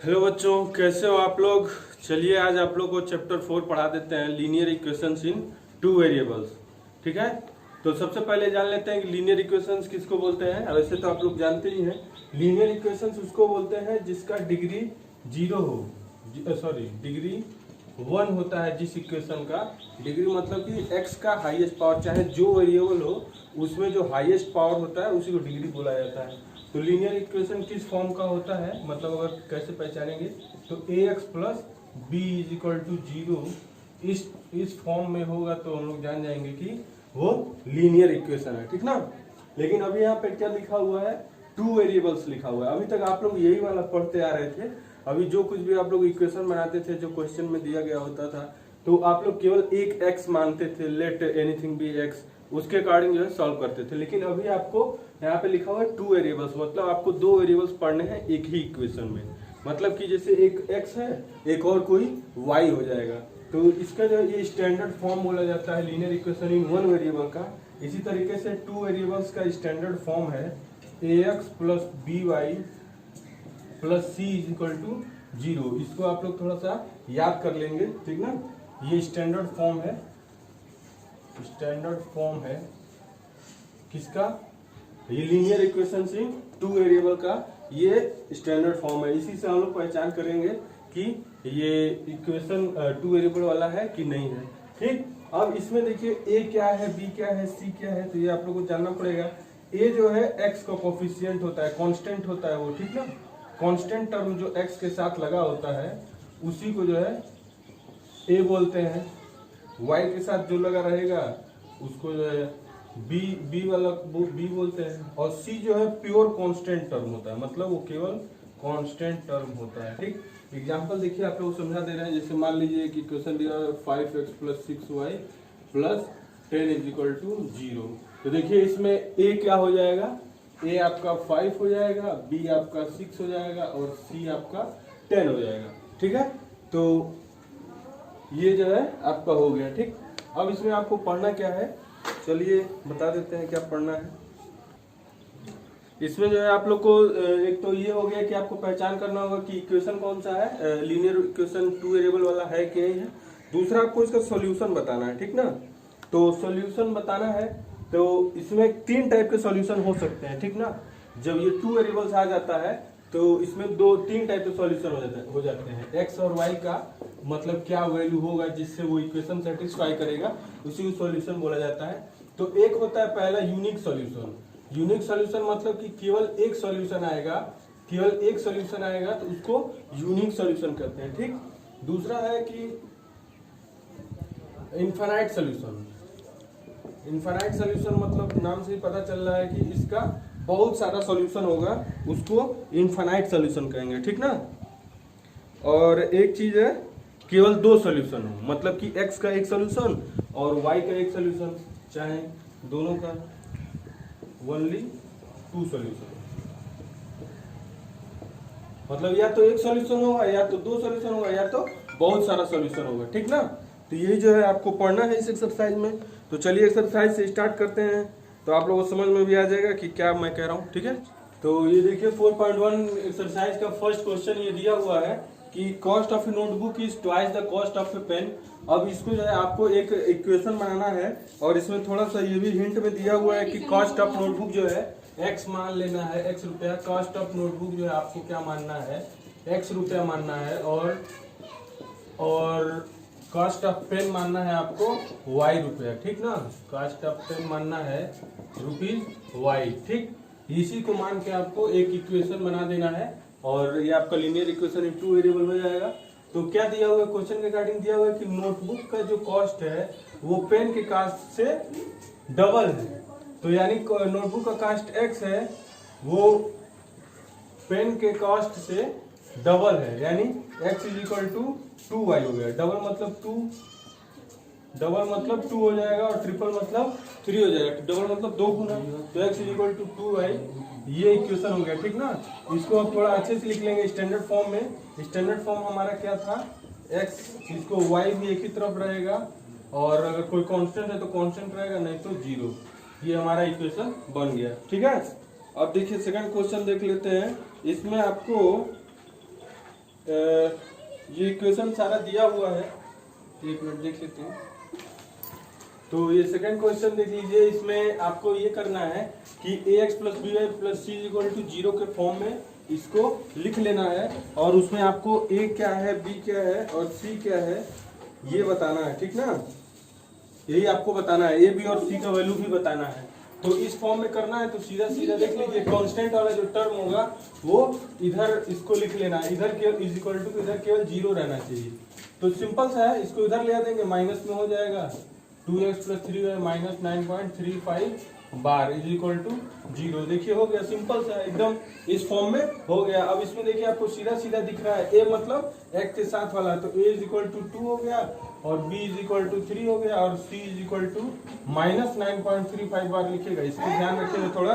Hello बच्चों, कैसे हो आप लोग। चलिए आज आप लोग को चैप्टर 4 पढ़ा देते हैं, लीनियर इक्वेशंस इन टू वेरिएबल्स। ठीक है, तो सबसे पहले जान लेते हैं कि लीनियर इक्वेशंस किसको बोलते हैं। वैसे तो आप लोग जानते ही हैं, लीनियर इक्वेशंस उसको बोलते हैं जिसका डिग्री 0 हो, सॉरी डिग्री 1 होता है। जिस इक्वेशन का डिग्री मतलब कि x का हाईएस्ट पावर, चाहे जो वेरिएबल हो उसमें जो हाईएस्ट पावर होता है उसी को डिग्री बोला जाता है। तो लीनियर इक्वेशन किस फॉर्म का होता है, मतलब अगर कैसे पहचानेंगे तो ax plus b is equal to 0 इस फॉर्म में होगा तो हम लोग जान जाएंगे कि वो लीनियर इक्वेशन है। ठीक ना। लेकिन अभी यहाँ पे क्या लिखा हुआ है, टू वेरिएबल्स लिखा हुआ है। अभी तक आप लोग यही वाला पढ़ते आ रहे थे। अभी जो कुछ भी आप लोग इक्वेशन बनाते थे, जो क्वेश्चन में दिया गया होता था, तो आप लोग केवल एक x मानते थे, लेट एनीथिंग बी x, उसके अकॉर्डिंग जो है सॉल्व करते थे। लेकिन अभी आपको यहाँ पे लिखा हुआ है टू वेरिएबल्स, मतलब आपको दो वेरिएबल्स पढ़ने हैं एक ही इक्वेशन में। मतलब कि जैसे एक x है, एक और कोई y हो जाएगा। तो इसका जो ये स्टैंडर्ड फॉर्म बोला जाता है linear equation in one variable का। इसी तरीके से टू वेरिएबल्स का स्टैंडर्ड फॉर्म है ax plus B Y plus c is equal to 0। इसको आप लोग थोड़ा सा याद कर लेंगे, ठीक ना। ये स्टैंडर्ड फॉर्म है, स्टैंडर्ड फॉर्म है किसका, ये लीनियर इक्वेशन इन टू वेरिएबल का ये स्टैंडर्ड फॉर्म है। इसी से हम लोग पहचान करेंगे कि ये इक्वेशन टू वेरिएबल वाला है कि नहीं है। ठीक, अब इसमें देखिए a क्या है, b क्या है, c क्या है, तो ये आप लोग को जानना पड़ेगा। a जो है x का कोफिशिएंट होता है, कांस्टेंट होता है वो, ठीक ना। कांस्टेंट टर्म जो x के साथ लगा होता है उसी को जो है a बोलते हैं। y के साथ जो लगा रहेगा उसको जो है b वाला b बोलते हैं। और c जो है प्योर कांस्टेंट टर्म होता है, मतलब वो केवल कांस्टेंट टर्म होता है। ठीक, एग्जांपल देखिए आप लोग समझा दे रहे हैं। जैसे मान लीजिए कि क्वेश्चन दिया है 5x plus 6y plus 10 is equal to 0। तो देखिए इसमें a क्या हो जाएगा, a आपका 5 हो जाएगा, b आपका 6 हो जाएगा और c आपका 10 हो जाएगा। ठीक है, तो ये जो है आपका हो गया। ठीक, अब इसमें आपको पढ़ना क्या है, चलिए बता देते हैं क्या पढ़ना है। इसमें जो है आप लोग को एक तो ये हो गया कि आपको पहचान करना होगा कि इक्वेशन कौन सा है, लीनियर इक्वेशन टू वेरिएबल वाला है कि नहीं है। दूसरा आपको इसका सॉल्यूशन बताना है, ठीक ना। तो सॉल्यूशन बताना है तो इसमें तीन टाइप के सॉल्यूशन हो सकते हैं, ठीक ना। जब ये टू वेरिएबल्स आ जाता है तो इसमें दो तीन टाइप के सॉल्यूशन हो जाते हैं। एक्स और वाई का मतलब क्या वैल्यू होगा जिससे वो इक्वेशन सेटिस्फाई करेगा, उसी को सॉल्यूशन बोला जाता है। तो एक होता है पहला यूनिक सॉल्यूशन। यूनिक सॉल्यूशन मतलब कि केवल एक सॉल्यूशन आएगा, केवल एक सॉल्यूशन आएगा तो उसको यूनिक सॉल्यूशन कहते हैं। ठीक, दूसरा है कि इनफाइनाइट सॉल्यूशन। इनफाइनाइट सॉल्यूशन मतलब नाम से ही पता चल रहा है कि इसका बहुत सारा सॉल्यूशन होगा, उसको इनफाइनाइट सॉल्यूशन कहेंगे, ठीक ना। और एक चीज है केवल दो सॉल्यूशन हो, मतलब कि x का एक सॉल्यूशन और y का एक सॉल्यूशन, चाहे दोनों का ओनली टू सॉल्यूशन। मतलब या तो एक सॉल्यूशन होगा, या तो दो सॉल्यूशन होगा, या तो बहुत सारा सॉल्यूशन होगा, ठीक ना। तो यही जो है आपको पढ़ना है इस एक्सरसाइज में। तो चलिए एक्सरसाइज से स्टार्ट करते हैं, तो आप लोगों को समझ में भी आ जाएगा कि क्या मैं कह रहा हूँ। ठीक है, तो ये देखिए 4.1 एक्सरसाइज का फर्स्ट क्वेश्चन ये दिया हुआ है कि cost of a notebook is twice the cost of a pen. अब इसको जो है आपको एक इक्वेशन बनाना है, और इसमें थोड़ा सा ये भी हिंट में दिया हुआ है कि कॉस्ट ऑफ नोटबुक जो है x मान लेना है, x रुपया। कॉस्ट ऑफ नोटबुक जो है आपको क्या मानना है, x रुपया मानना है। और कॉस्ट ऑफ पेन मानना है आपको y रुपया, ठीक ना। कॉस्ट ऑफ पेन मानना है ₹y, ठीक। इसी को मान के आपको एक इक्वेशन बना देना है, और ये आपका लीनियर इक्वेशन इन टू वेरिएबल हो जाएगा। तो क्या दिया हुआ है, क्वेश्चन के अकॉर्डिंग दिया हुआ है कि नोटबुक का जो कॉस्ट है वो पेन के कॉस्ट से डबल है। तो यानी नोटबुक का कॉस्ट x है, वो पेन के कॉस्ट से डबल है, यानी x is equal to 2y हो गया। डबल मतलब 2 हो जाएगा, और ट्रिपल मतलब 3 हो जाएगा। डबल मतलब 2 गुना, तो x is equal to 2y, ये इक्वेशन हो गया, ठीक ना। इसको आप थोड़ा अच्छे से लिख लेंगे स्टैंडर्ड फॉर्म में। स्टैंडर्ड फॉर्म हमारा क्या था, x, इसको y भी एक ही तरफ रहेगा, और अगर कोई कांस्टेंट है तो कांस्टेंट रहेगा, नहीं तो 0। ये हमारा इक्वेशन बन गया, ठीक है। अब देखिए सेकंड क्वेश्चन देख लेते हैं। इसमें आपको ये इक्वेशन सारा दिया हुआ है, एक मिनट देख लेते हैं। तो ये सेकंड क्वेश्चन देख लीजिए, इसमें आपको ये करना है कि ax plus B Y plus c equal to 0 के फॉर्म में इसको लिख लेना है, और उसमें आपको a क्या है, b क्या है और c क्या है ये बताना है, ठीक ना। यही आपको बताना है, a b और c का वैल्यू भी बताना है। तो इस फॉर्म में करना है तो सीधा सीधा देख लीजिए, कांस्टेंट वाला जो टर्म होगा वो इधर इसको लिख लेना है, इधर केवल इज इक्वल टू इधर केवल 0 रहना चाहिए। तो सिंपल सा है, इसको इधर ले देंगे, माइनस में हो जाएगा 2x प्लस 3y माइनस 9.35 बार इज इक्वल टू 0। देखिए हो गया, सिंपल सा एकदम, इस फॉर्म में हो गया। अब इसमें देखिए आपको सीधा सीधा दिख रहा है, a मतलब x के साथ वाला, तो a इज इक्वल टू 2 हो गया और b इज इक्वल टू 3 हो गया और c is equal to minus 9.35 बार लिखेगा। इसको ध्यान रखिएगा, थोड़ा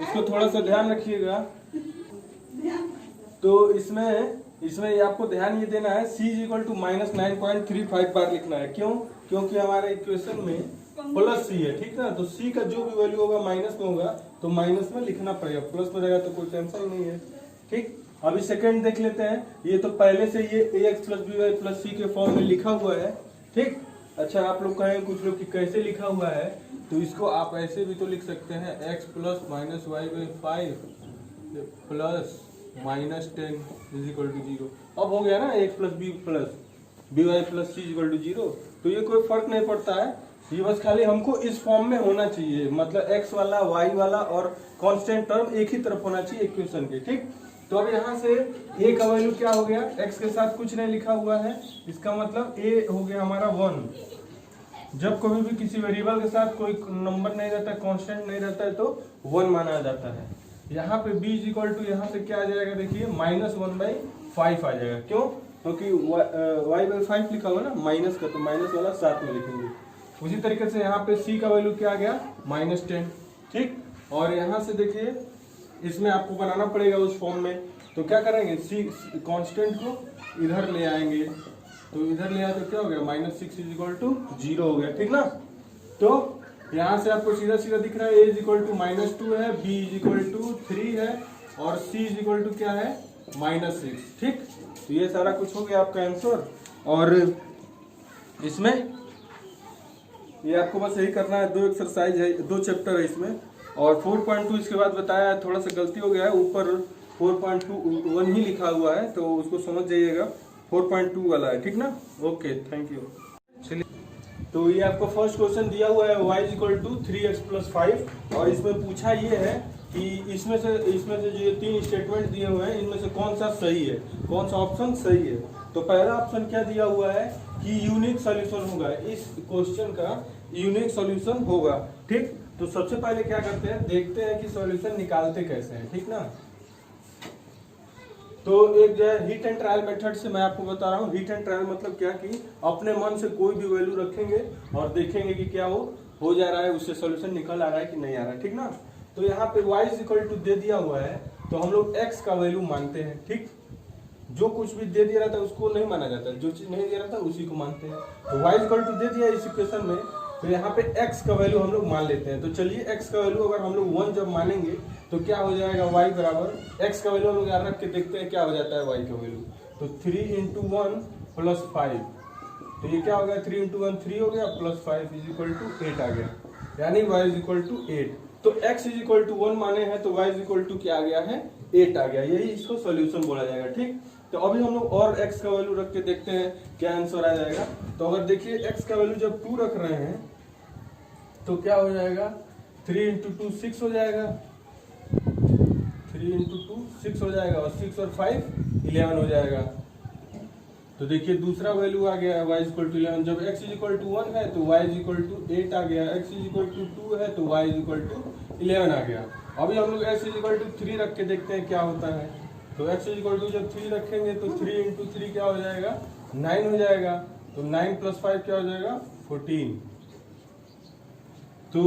इसको थोड़ा सा ध्यान रखिएगा। तो इसमें ये आपको ध्यान ये देना है, c is equal to minus 9.35 बार लिखना है। क्यों? क्योंकि हमारे इक्वेशन में प्लस c है, ठीक ना। तो c का जो भी वैल्यू होगा माइनस में होगा तो माइनस में लिखना पड़ेगा, प्लस में रहेगा तो कोई टेंशन नहीं है, ठीक। अभी सेकंड देख लेते हैं। ये तो पहले से ये ax plus B Y plus C के फॉर्म में लिखा हुआ है, ठीक। अच्छा, आप लोग कहें कुछ लोग कि कैसे लिखा हुआ है, तो इसको आप ऐसे भी तो लिख सकते हैं, x plus minus y by 5 plus minus 10 is equal to 0। अब हो गया ना, x plus b plus B Y plus c equal to 0। तो ये कोई फर्क नहीं पड़ता है, ये बस खाली हमको इस फॉर्म में होना चाहिए, मतलब x वाला y वाला और कांस्टेंट टर्म एक ही तरफ होना चाहिए इक्वेशन के, ठीक। तो अब यहाँ से a का वैल्यू क्या हो गया, x के साथ कुछ नहीं लिखा हुआ है, इसका मतलब a हो गया हमारा 1। जब कभी भी किसी वेरिएबल के साथ कोई नंबर नहीं रहता है, कांस्टेंट नहीं रहता है, तो 1 माना जाता है। यहाँ पे b इज इक्वल टू यहाँ से क्या आ जाएगा, देखिए माइनस 1/5 आ जाएगा। क्यों? क्योंकि y/5 लिखा हुआ ना माइनस का, तो माइनस वाला साथ में लिखेंगे। उसी तरीके से यहाँ पे c का वैल्यू क्या आ गया, -10, ठीक। और यहाँ से देखिए, इसमें आपको बनाना पड़ेगा उस फॉर्म में, तो क्या करेंगे, c कांस्टेंट को इधर ले आएंगे, तो इधर ले आए तो क्या हो गया, -6 इज इक्वल टू 0 हो गया, ठीक ना। तो यहाँ से आपको सीधा सीधा दिख रहा है, a इज इक्वल टू -2 है, b इज इक्वल टू 3 है और c इज इक्वल टू क्या है, -6, ठीक। तो ये सारा कुछ हो गया आपका आंसर। और इसमें ये आपको बस यही करना है, 2 एक्सरसाइज है, 2 चैप्टर है इसमें। और 4.2 इसके बाद बताया है, थोड़ा सा गलती हो गया है, ऊपर 4.21 ही लिखा हुआ है, तो उसको समझ जाइएगा, 4.2 वाला है, ठीक ना। Okay, thank you. चलिए, तो ये आपको फर्स्ट क्वेश्चन दिया हुआ है, y is equal to 3x plus 5, और इसमें पूछा ये है कि इसमें से जो ये 3 स्टेटमेंट दिए हुए हैं, इनमें से कौन सा सही है, कौन सा ऑप्शन सही है। तो पहला ऑप्शन क्या दिया हुआ है कि यूनिक सॉल्यूशन होगा, इस क्वेश्चन का यूनिक सॉल्यूशन होगा, ठीक। तो सबसे पहले क्या करते हैं, देखते हैं कि सॉल्यूशन निकालते कैसे हैं, ठीक ना। तो एक जो है हिट एंड ट्रायल मेथड से मैं आपको बता रहा हूँ। हिट एंड ट्रायल मतलब क्या कि अपने मन से कोई भी वैल्यू रखेंगे और देखेंगे कि क्या हो जा रहा है, उससे सॉल्यूशन निकल आ रहा है कि नहीं आ रहा है, ठीक ना। तो यहाँ पे y इज इक्वल टू दे दिया हुआ है, तो हम लोग x का वैल्यू मानते हैं, ठीक। जो कुछ भी दे दिया रहता है उसको नहीं माना जाता, जो चीज नहीं दिया रहता उसी को मानते हैं। तो y इज इक्वल टू दे दिया इस इक्वेशन में, तो यहाँ पे x का वैल्यू हम लोग मान लेते हैं। तो चलिए, x का वैल्यू अगर हम लोग 1 जब मानेंगे तो क्या हो जाएगा, y बराबर x का वैल्यू हम लोग यहाँ रख के देखते हैं क्या हो जाता है y का वैल्यू। तो 3 × 1 प्लस 5, तो ये क्या हो गया, 3 × 1 3 हो गया प्लस 5 इज इक्वल टू 8 आ गया, यानी y इज इक्वल टू 8। तो x इज इक्वल टू 1 माने हैं, तो y इज इक्वल टू क्या आ गया है, 8 आ गया। यही इसको सोल्यूशन बोला जाएगा, ठीक। तो अभी हम लोग और x का वैल्यू रख के देखते हैं क्या आंसर आ जाएगा। तो अगर देखिए x का वैल्यू जब 2 रख रहे हैं तो क्या हो जाएगा, 3 × 2 6 हो जाएगा, 3 × 2 6 हो जाएगा, और 6 और 5 11 हो जाएगा। तो देखिए दूसरा वैल्यू आ गया है y इज इक्वल टू 11। जब x इज इक्वल टू 1 है तो y इज इक्वल टू 8 आ गया, x इज इक्वल टू 2 है तो y इज इक्वल टू 11 आ गया। अभी हम लोग x इज इक्वल टू 3 रख के देखते हैं क्या होता है। तो x इज इक्वल टू जब 3 रखेंगे तो 3 × 3 क्या हो जाएगा, 9 हो जाएगा। तो 9 + 5 क्या हो जाएगा, 14। तो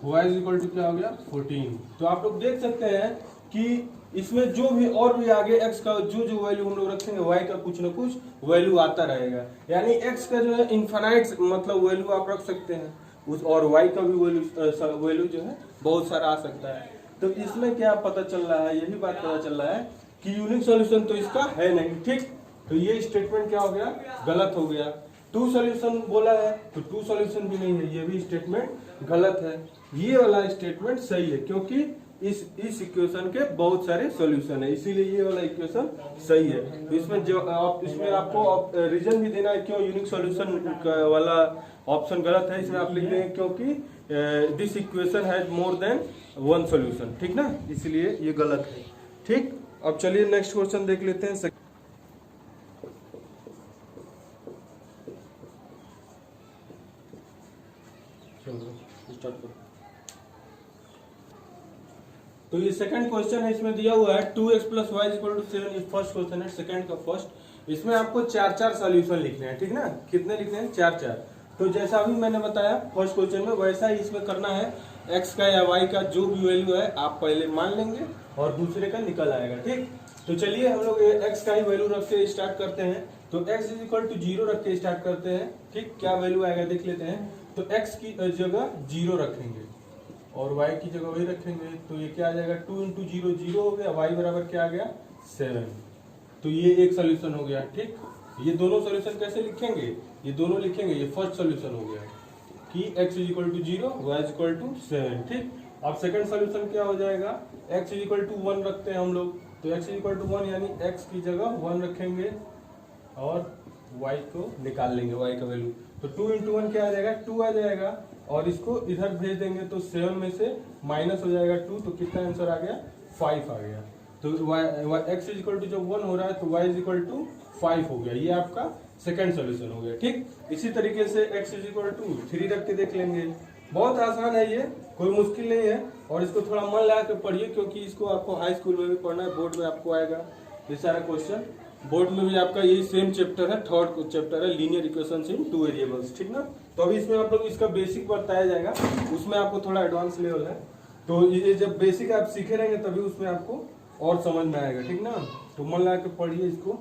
y इज इक्वल टू क्या हो गया, 14। तो आप लोग देख सकते हैं कि इसमें जो भी और भी आगे x का जो वैल्यू हम लोग रखेंगे, y का कुछ ना कुछ वैल्यू आता रहेगा। यानी x का जो है इनफाइनाइट मतलब वैल्यू आप रख सकते हैं उस, और y का भी वैल्यू जो है बहुत सारा आ सकता है। तो इसमें क्या पता चल रहा है, यही बात पता चल रहा है कि यूनिक सॉल्यूशन तो इसका है नहीं, ठीक। तो ये स्टेटमेंट क्या हो गया, गलत हो गया। टू सॉल्यूशन बोला है तो टू सॉल्यूशन भी नहीं है, ये भी स्टेटमेंट गलत है। ये वाला स्टेटमेंट सही है क्योंकि इस इक्वेशन के बहुत सारे सॉल्यूशन है, इसीलिए ये वाला इक्वेशन सही है। तो इसमें आपको रीजन भी देना है क्यों यूनिक सॉल्यूशन वाला ऑप्शन गलत है। इसमें आप लिख देंगे क्योंकि this equation has more than one solution, ठीक ना, इसलिए ये गलत है, ठीक। अब चलिए नेक्स्ट क्वेश्चन देख लेते हैं। स्टार्ट करो। तो ये सेकंड क्वेश्चन है, इसमें दिया हुआ है 2x + y = 7। ये फर्स्ट क्वेश्चन है, सेकंड का फर्स्ट। इसमें आपको 4-4 सॉल्यूशन लिखने हैं, ठीक ना। कितने लिखने हैं, 4-4। तो जैसा अभी मैंने बताया फर्स्ट क्वेश्चन में, वैसा ही इसमें करना है। x का या y का जो भी वैल्यू है आप पहले मान लेंगे और दूसरे का निकल आएगा, ठीक। तो चलिए हम लोग x का ही वैल्यू रख के स्टार्ट करते हैं। तो x = 0 रख के स्टार्ट करते हैं, ठीक। क्या वैल्यू आएगा देख लेते हैं। तो x की जगह 0 रखेंगे और y की जगह वही रखेंगे। तो ये क्या आ जाएगा, 2 × 0 0 हो गया, y बराबर क्या आ गया 7। तो ये एक सोल्यूशन हो गया, ठीक। ये दोनों सोल्यूशन कैसे लिखेंगे, ये दोनों लिखेंगे। ये फर्स्ट सोल्यूशन हो गया कि x = 0 y = 7, ठीक। अब सेकंड सोल्यूशन क्या हो जाएगा, x = 1 रखते हैं हम लोग। तो x = 1 यानी x की जगह 1 रखेंगे और y को निकाल लेंगे, y का वैल्यू। तो 2 × 1 क्या आ जाएगा, 2 आ जाएगा और इसको इधर भेज देंगे तो 7 में से माइनस हो जाएगा 2। तो कितना आंसर आ गया, 5 आ गया। तो x = जब 1 हो रहा है तो y = 5 हो गया। ये आपका सेकंड सॉल्यूशन हो गया, ठीक। इसी तरीके से x = 3 रख के देख लेंगे। बहुत आसान है ये, कोई मुश्किल नहीं है। और इसको थोड़ा मन लगा के पढ़िए क्योंकि इसको आपको हाई स्कूल में भी पढ़ना है, बोर्ड में आपको आएगा ये सारा क्वेश्चन। बोर्ड में भी आपका यही सेम चैप्टर है, थर्ड चैप्टर है, लीनियर इक्वेशंस इन 2 वेरिएबल्स, ठीक ना। तो अभी इसमें आप लोग इसका बेसिक बताया जाएगा, उसमें आपको थोड़ा एडवांस लेवल है। तो ये जब बेसिक आप सीखे रहेंगे तभी उसमें आपको और समझ में आएगा, ठीक ना। तो मन लगा के पढ़िए इसको।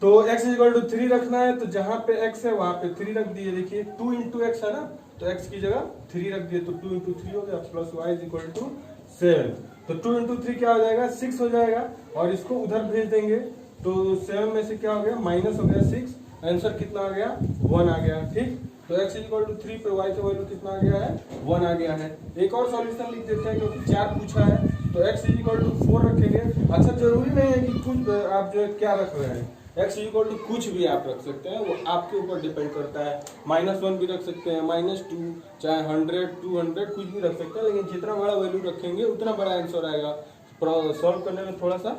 तो x = 3 रखना है, तो जहां पे x है वहां पे 3 रख दिए। देखिए 2 × x है ना, तो x की जगह 3 रख दिए। तो 2 × 3 हो गया प्लस y = 7। तो 2 × 3 क्या हो जाएगा, 6 हो जाएगा और इसको उधर भेज देंगे। तो 7 में से क्या हो गया, माइनस हो गया 6। आंसर कितना आ गया, 1 आ गया, ठीक। तो x = 3 पे y का वैल्यू कितना आ गया है, 1 आ गया है। एक और सॉल्यूशन लिख देते हैं क्योंकि 4 पूछा है। तो x = 4 रखेंगे। अच्छा, जरूरी नहीं है कि कुछ आप जो है क्या रख रहे हैं, x = कुछ भी आप रख सकते हैं, वो आपके ऊपर डिपेंड करता है। -1 भी रख सकते हैं, -2, चाहे 100, 200 कुछ भी रख सकते हैं। लेकिन जितना बड़ा वैल्यू रखेंगे उतना बड़ा आंसर आएगा। सॉल्व करने में थोड़ा सा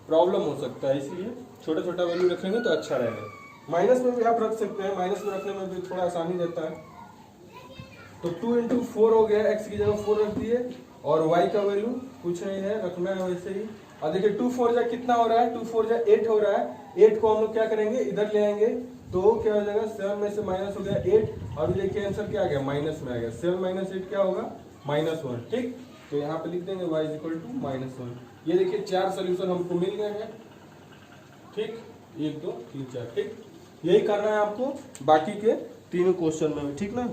प्रॉब्लम हो सकता है, इसलिए छोटा छोटा वैल्यू रखेंगे तो अच्छा रहेगा। माइनस में भी आप रख सकते हैं, माइनस में रखने में भी थोड़ा आसानी रहता है। तो 2 × 4 हो गया, x की जगह 4 रख दिए और y का वैल्यू कुछ नहीं है, रखना है वैसे ही। और देखिए 2 4 जा कितना हो रहा है, 2 4 जा 8 हो रहा है। 8 को हम लोग क्या करेंगे, इधर ले आएंगे। तो क्या हो जाएगा, 7 में से माइनस हो गया 8 और देखिए आंसर क्या आ गया, माइनस में आ गया। 7 - 8 क्या होगा, -1, ठीक। तो यहाँ पे लिख देंगे y = -1। ये देखिए 4 सोल्यूशन हमको मिल गए हैं, ठीक। 1 2 3 4, ठीक। यही करना है आपको बाकी के तीनों क्वेश्चन में, ठीक ना।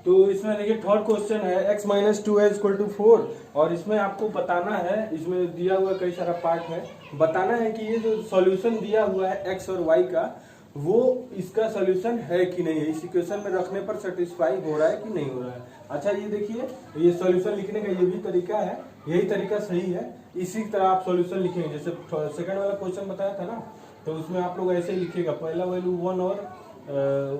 तो इसमें देखिए थर्ड क्वेश्चन है x - 2y = 4 और इसमें आपको बताना है, इसमें दिया हुआ कई सारा पार्ट है, बताना है कि ये जो सॉल्यूशन दिया हुआ है x और y का, वो इसका सॉल्यूशन है कि नहीं है, इस इक्वेशन में रखने पर सेटिस्फाई हो रहा है कि नहीं हो रहा है। अच्छा, ये देखिए ये सॉल्यूशन लिखने का ये भी तरीका है, यही तरीका सही है। इसी तरह आप सॉल्यूशन लिखेंगे, जैसे सेकंड वाला क्वेश्चन बताया था ना, तो उसमें आप लोग ऐसे ही लिखिएगा। पहला वैल्यू 1 और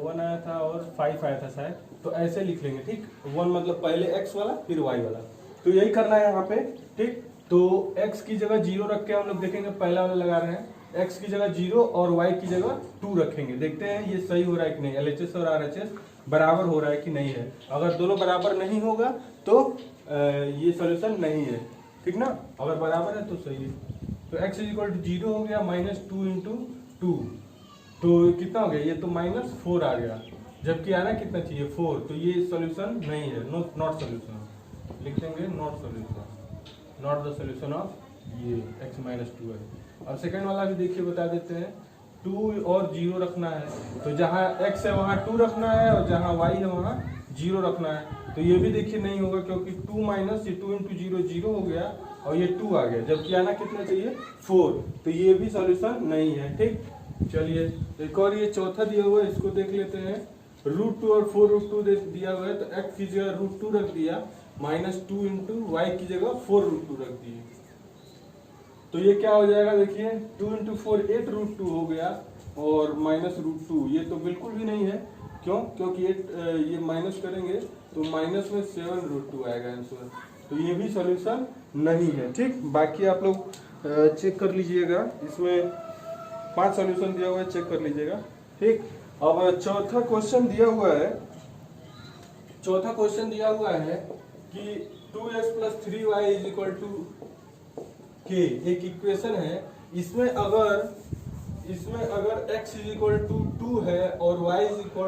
1 आया था और 5 आया था शायद, तो ऐसे लिख लेंगे, ठीक। 1 मतलब पहले x वाला फिर y वाला, तो यही करना है यहाँ पे, ठीक। तो x की जगह 0 रख के हम लोग देखेंगे, पहला वाला लगा रहे हैं। x की जगह 0 और y की जगह 2 रखेंगे, देखते हैं ये सही हो रहा है कि नहीं, LHS और RHS बराबर हो रहा है कि नहीं है। अगर दोनों बराबर नहीं होगा तो ये सॉल्यूशन नहीं है, ठीक ना। अगर बराबर है तो सही है। तो x = 0 हो गया, -2 × 2, तो कितना हो गया, ये तो -4 आ गया, जबकि आना कितना चाहिए 4। तो ये सॉल्यूशन नहीं है, नॉट सॉल्यूशन लिख देंगे, not solution, not the solution of ये x - 2 है। अब सेकंड वाला भी देखिए बता देते हैं। 2 और 0 रखना है, तो जहाँ x है वहाँ 2 रखना है और जहाँ y है वहाँ 0 रखना है। तो ये भी देखिए नहीं होगा क्योंकि 2 - 2 × 0 0 हो गया और ये 2 आ गया, जबकि आना कितना चाहिए 4, तो ये भी सॉल्यूशन नहीं है। ठीक, चलिए एक और ये चौथा दिया हुआ है, इसको देख लेते हैं। √2 और 4√2 दिया हुआ है, तो x की जगह √2 रख दिया, -2 इंटू वाई की जगह 4√2 रख दिए, तो ये क्या हो जाएगा देखिए, 2 इंटू 4 8√2 हो गया, और -√2 ये तो बिल्कुल भी नहीं है। क्यों? क्योंकि ये माइनस करेंगे तो माइनस में 7√2 आएगा आंसर, तो ये भी सॉल्यूशन नहीं है। ठीक, बाकी आप लोग चेक कर लीजिएगा, इसमें 5 सॉल्यूशन दिया हुआ है, चेक कर लीजिएगा। ठीक, अब चौथा क्वेश्चन दिया हुआ है, चौथा क्वेश्चन दिया हुआ है कि 2x + 3y = k, एक इक्वेशन है, इसमें अगर x = 2 है और y =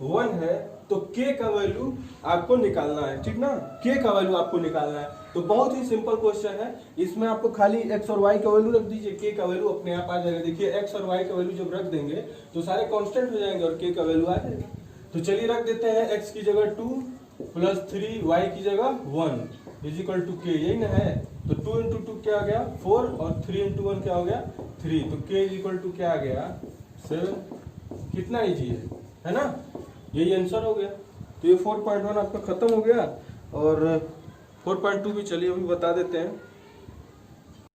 1 है, तो k का वैल्यू आपको निकालना है। ठीक ना, k का वैल्यू आपको निकालना है, तो बहुत ही सिंपल क्वेश्चन है। इसमें आपको खाली x और y का वैल्यू रख दीजिए, k का वैल्यू अपने आप आ जाएगा। देखिए x और y का वैल्यू जब रख देंगे तो सारे कांस्टेंट हो जाएंगे और k का वैल्यू आ जाएगा। तो चलिए रख देते हैं, x की जगह 2 + 3, y की जगह 1 = k, यही ना है। तो 2 इंटू 2 क्या आ गया 4, और 3 इंटू 1 क्या हो गया 3, तो k = क्या आ गया 7। कितना इजी है ना, यही आंसर हो गया। तो ये 4.1 आपका खत्म हो गया, और 4.2 भी चलिए अभी बता देते हैं।